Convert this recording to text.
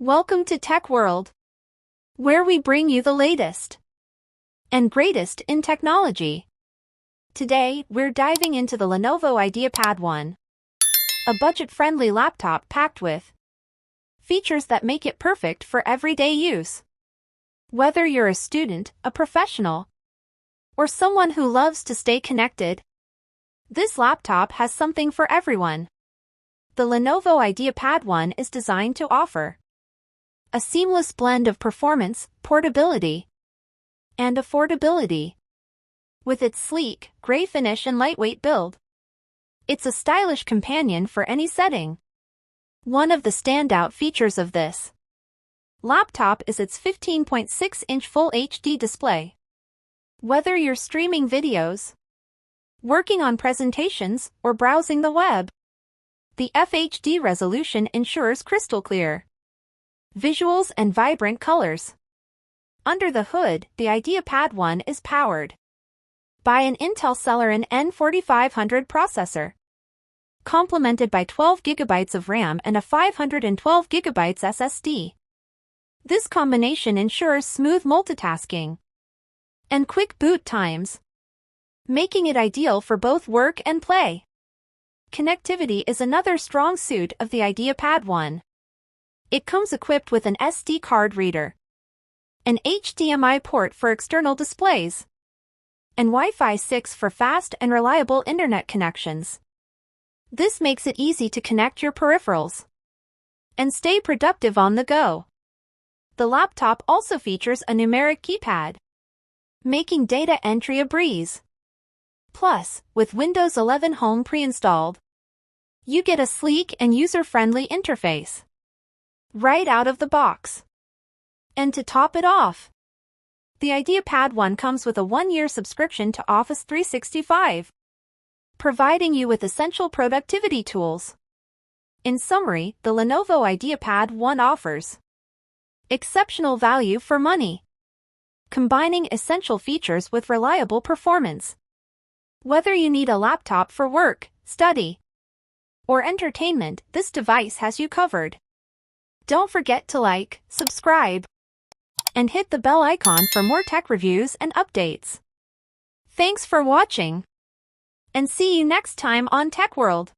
Welcome to Tech World, where we bring you the latest and greatest in technology. Today, we're diving into the Lenovo IdeaPad 1, a budget-friendly laptop packed with features that make it perfect for everyday use. Whether you're a student, a professional, or someone who loves to stay connected, this laptop has something for everyone. The Lenovo IdeaPad 1 is designed to offer a seamless blend of performance, portability, and affordability. With its sleek, gray finish and lightweight build, it's a stylish companion for any setting. One of the standout features of this laptop is its 15.6-inch Full HD display. Whether you're streaming videos, working on presentations, or browsing the web, the FHD resolution ensures crystal clear visuals and vibrant colors. Under the hood, the IdeaPad 1 is powered by an Intel Celeron N4500 processor, complemented by 12 GB of RAM and a 512 GB SSD. This combination ensures smooth multitasking and quick boot times, making it ideal for both work and play. Connectivity is another strong suit of the IdeaPad 1. It comes equipped with an SD card reader, an HDMI port for external displays, and Wi-Fi 6 for fast and reliable internet connections. This makes it easy to connect your peripherals and stay productive on the go. The laptop also features a Numeric Keypad, making data entry a breeze. Plus, with Windows 11 Home pre-installed, you get a sleek and user-friendly interface right out of the box. And to top it off, the IdeaPad 1 comes with a 1-year subscription to Office 365, providing you with essential productivity tools. In summary, the Lenovo IdeaPad 1 offers exceptional value for money, combining essential features with reliable performance. Whether you need a laptop for work, study, or entertainment, this device has you covered. Don't forget to like, subscribe, and hit the bell icon for more tech reviews and updates. Thanks for watching, and see you next time on Tech World.